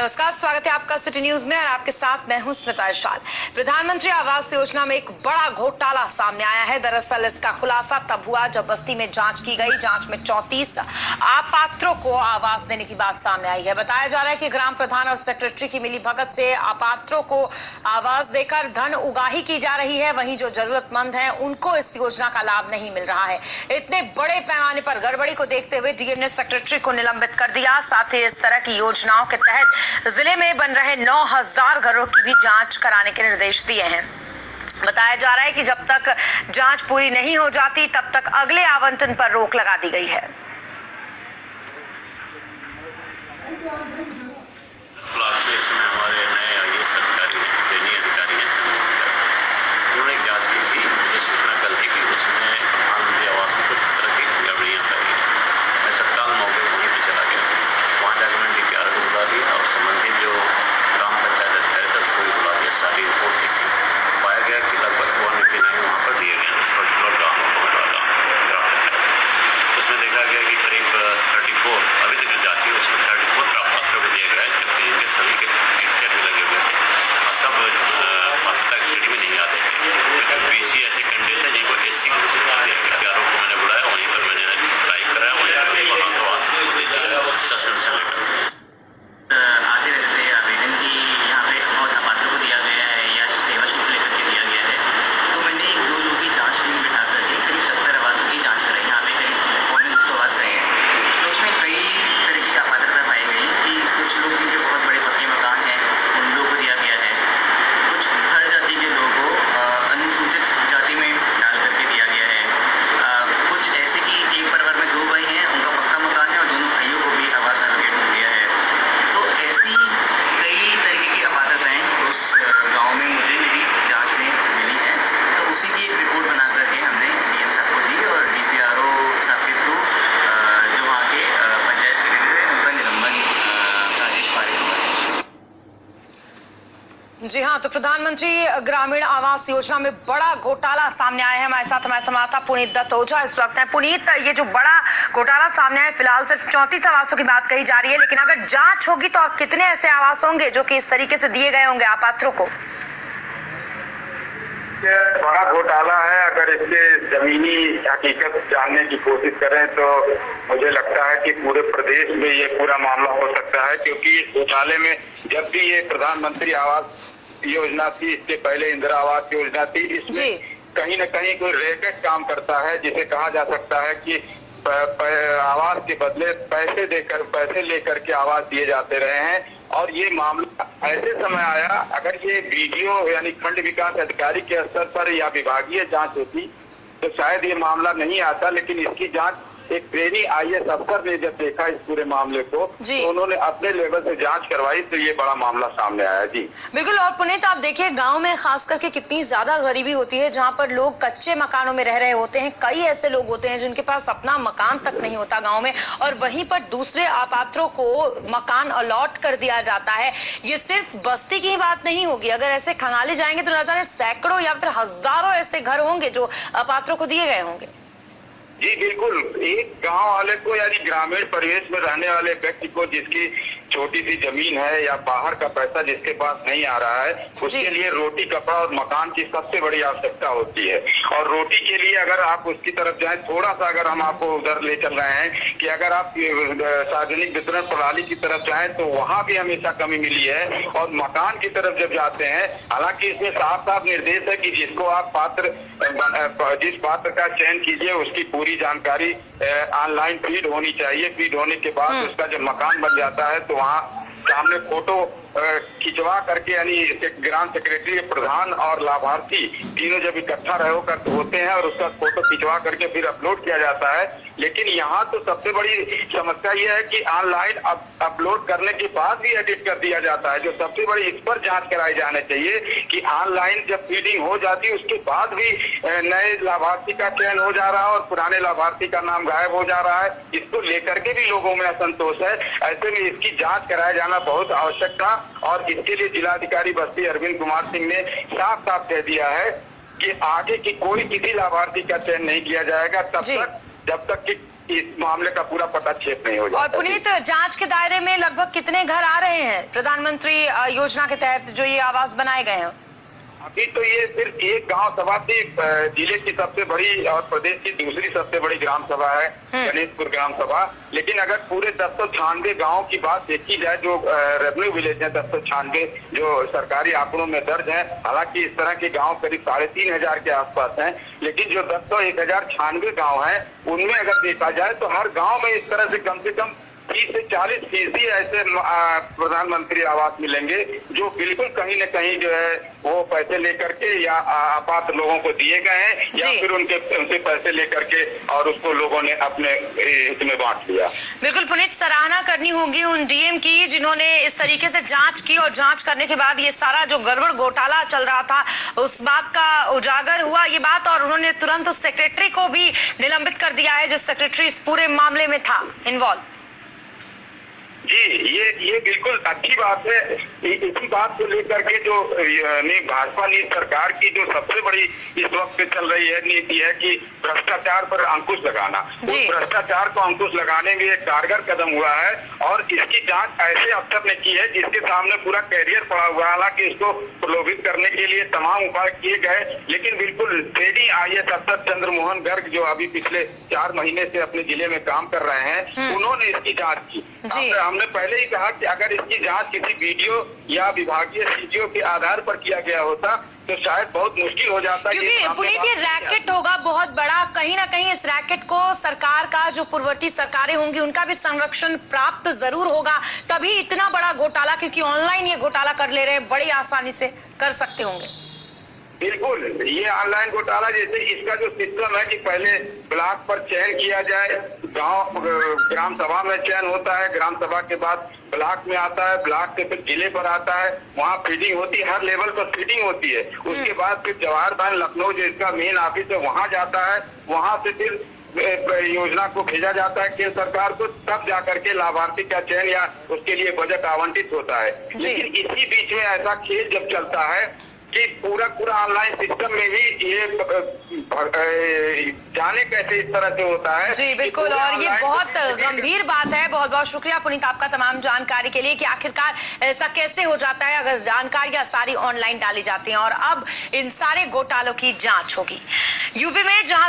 नमस्कार, स्वागत है आपका सिटी न्यूज में और आपके साथ मैं हूं स्मिता इरशाद। प्रधानमंत्री आवास योजना में एक बड़ा घोटाला सामने आया है। दरअसल इसका खुलासा तब हुआ जब बस्ती में जांच की गई। जांच में 34 अपात्रों को आवास देने की बात सामने आई है। बताया जा रहा है कि ग्राम प्रधान और सेक्रेटरी की मिलीभगत से अपात्रों को आवास देकर धन उगाही की जा रही है। वहीं जो जरूरतमंद है उनको इस योजना का लाभ नहीं मिल रहा है। इतने बड़े पैमाने पर गड़बड़ी को देखते हुए डीएम ने सेक्रेटरी को निलंबित कर दिया। साथ ही इस तरह की योजनाओं के तहत जिले में बन रहे 9000 घरों की भी जांच कराने के निर्देश दिए हैं। बताया जा रहा है कि जब तक जांच पूरी नहीं हो जाती तब तक अगले आवंटन पर रोक लगा दी गई है। जी हाँ, तो प्रधानमंत्री ग्रामीण आवास योजना में बड़ा घोटाला सामने आया है। हमारे साथ हमारे संवाददाता पुनीत दत्त ओझा इस वक्त है। पुनीत, ये जो बड़ा घोटाला सामने आया, फिलहाल सिर्फ 34 आवासों की बात कही जा रही है, लेकिन अगर जांच होगी तो कितने ऐसे आवास होंगे जो कि इस तरीके से दिए गए होंगे अपात्रों को? बड़ा घोटाला है। अगर इसके जमीनी हकीकत जानने की कोशिश करें तो मुझे लगता है कि पूरे प्रदेश में ये पूरा मामला हो सकता है, क्योंकि इस घोटाले में जब भी ये प्रधानमंत्री आवास योजना थी, इसके पहले इंदिरा आवास योजना थी, इसमें कहीं न कहीं कोई रैकेट काम करता है, जिसे कहा जा सकता है कि आवास के बदले पैसे लेकर के आवास दिए जाते रहे हैं। और ये मामला ऐसे समय आया, अगर ये वीडियो यानी खंड विकास अधिकारी के स्तर पर या विभागीय जांच होती तो शायद ये मामला नहीं आता, लेकिन इसकी जांच एक ट्रेनी आईएएस अफसर ने जब देखा इस पूरे मामले को तो उन्होंने अपने लेवल से जांच करवाई, तो ये बड़ा मामला सामने आया। जी बिल्कुल। और पुनीत, आप देखिए गांव में खास करके कितनी ज्यादा गरीबी होती है, जहां पर लोग कच्चे मकानों में रह रहे होते हैं। कई ऐसे लोग होते हैं जिनके पास अपना मकान तक नहीं होता गाँव में, और वहीं पर दूसरे अपात्रों को मकान अलॉट कर दिया जाता है। ये सिर्फ बस्ती की बात नहीं होगी, अगर ऐसे खंगाले जाएंगे तो न जाने सैकड़ों या फिर हजारों ऐसे घर होंगे जो अपात्रों को दिए गए होंगे। जी बिल्कुल। एक गांव वाले को यानी ग्रामीण परिवेश में रहने वाले व्यक्ति को जिसकी छोटी सी जमीन है या बाहर का पैसा जिसके पास नहीं आ रहा है, उसके लिए रोटी, कपड़ा और मकान की सबसे बड़ी आवश्यकता होती है। और रोटी के लिए अगर आप उसकी तरफ जाएं, थोड़ा सा अगर हम आपको उधर ले चल रहे हैं कि अगर आप सार्वजनिक वितरण प्रणाली की तरफ जाएं तो वहां भी हमेशा कमी मिली है। और मकान की तरफ जब जाते हैं, हालांकि इसमें साफ साफ निर्देश है कि जिसको आप जिस पात्र का चयन कीजिए उसकी पूरी जानकारी ऑनलाइन फीड होनी चाहिए। फीड होने के बाद उसका जब मकान बन जाता है तो वहाँ सामने फोटो खिंचवा करके, यानी ग्राम सेक्रेटरी, प्रधान और लाभार्थी तीनों जब इकट्ठा होकर होते हैं और उसका फोटो खिंचवा करके फिर अपलोड किया जाता है। लेकिन यहाँ तो सबसे बड़ी समस्या यह है कि ऑनलाइन अपलोड करने के बाद भी एडिट कर दिया जाता है। जो सबसे बड़ी इस पर जांच कराई जानी चाहिए कि ऑनलाइन जब फीडिंग हो जाती है उसके बाद भी नए लाभार्थी का चयन हो जा रहा है और पुराने लाभार्थी का नाम गायब हो जा रहा है। इसको लेकर के भी लोगों में असंतोष है। ऐसे में इसकी जांच कराया जाना बहुत आवश्यक था और इसके लिए जिलाधिकारी बस्ती अरविंद कुमार सिंह ने साफ साफ कह दिया है कि आगे की कोई किसी लाभार्थी का चयन नहीं किया जाएगा जब तक कि इस मामले का पूरा पटाक्षेप नहीं हो और जाता। पुनीत, जांच के दायरे में लगभग कितने घर आ रहे हैं प्रधानमंत्री योजना के तहत जो ये आवास बनाए गए हैं? अभी तो ये सिर्फ एक गांव सभा थी, जिले की सबसे बड़ी और प्रदेश की दूसरी सबसे बड़ी ग्राम सभा है गणेशपुर ग्राम सभा। लेकिन अगर पूरे 1096 गांव की बात देखी जाए जो रेवेन्यू विलेज है, 1096 जो सरकारी आंकड़ों में दर्ज है, हालांकि इस तरह के गांव करीब 3500 के आसपास हैं, लेकिन जो 1096 गांव हैं उनमें अगर देखा जाए तो हर गांव में इस तरह से कम 30 से 40% ऐसे प्रधानमंत्री आवास मिलेंगे जो बिल्कुल कहीं न कहीं जो है वो पैसे लेकर के या अपात्र लोगों को दिए गए हैं या फिर उनसे पैसे लेकर के और उसको लोगों ने अपने हित में बांट लिया। बिल्कुल पुनीत, सराहना करनी होगी उन डीएम की जिन्होंने इस तरीके से जांच की और जांच करने के बाद ये सारा जो गड़बड़ घोटाला चल रहा था उस बात का उजागर हुआ ये बात, और उन्होंने तुरंत उस सेक्रेटरी को भी निलंबित कर दिया है जिस सेक्रेटरी इस पूरे मामले में था इन्वॉल्व। जी, ये बिल्कुल अच्छी बात है। इसी बात को लेकर के जो भाजपा नीति सरकार की जो सबसे बड़ी इस वक्त चल रही है नीति है कि भ्रष्टाचार पर अंकुश लगाना। उस भ्रष्टाचार को अंकुश लगाने में एक कारगर कदम हुआ है और इसकी जांच ऐसे अफसर ने की है जिसके सामने पूरा कैरियर पड़ा हुआ है। हालांकि इसको प्रलोभित करने के लिए तमाम उपाय किए गए, लेकिन बिल्कुल ट्रेडिंग IAS अफसर चंद्रमोहन गर्ग जो अभी पिछले 4 महीने से अपने जिले में काम कर रहे हैं, उन्होंने इसकी जाँच की। हमने पहले ही कहा कि अगर इसकी जांच किसी वीडियो या विभागीय सीडीओ के आधार पर किया गया होता तो शायद बहुत मुश्किल हो जाता। क्योंकि पुनीत ये रैकेट होगा बहुत बड़ा, कहीं ना कहीं इस रैकेट को सरकार का जो पूर्ववर्ती सरकारें होंगी उनका भी संरक्षण प्राप्त जरूर होगा, तभी इतना बड़ा घोटाला, क्योंकि ऑनलाइन ये घोटाला कर ले रहे हैं, बड़ी आसानी से कर सकते होंगे। बिल्कुल, ये ऑनलाइन घोटाला जैसे इसका जो सिस्टम है कि पहले ब्लॉक पर चयन किया जाए, गांव ग्राम सभा में चयन होता है, ग्राम सभा के बाद ब्लॉक में आता है, ब्लॉक से फिर जिले पर आता है, वहाँ फीडिंग होती है, हर लेवल पर फीडिंग होती है। उसके बाद फिर जवाहर बहन लखनऊ जो इसका मेन ऑफिस है वहाँ जाता है, वहाँ से फिर योजना को भेजा जाता है केंद्र सरकार को, तब जाकर के लाभार्थी का चयन या उसके लिए बजट आवंटित होता है। लेकिन इसी बीच में ऐसा खेल जब चलता है कि पूरा ऑनलाइन सिस्टम में भी ये जाने कैसे इस तरह से होता है। जी बिल्कुल, और ये बहुत गंभीर बात है। बहुत बहुत शुक्रिया पुनीत आपका तमाम जानकारी के लिए कि आखिरकार ऐसा कैसे हो जाता है अगर जानकारियां सारी ऑनलाइन डाली जाती हैं। और अब इन सारे घोटालों की जांच होगी। यूपी में जहां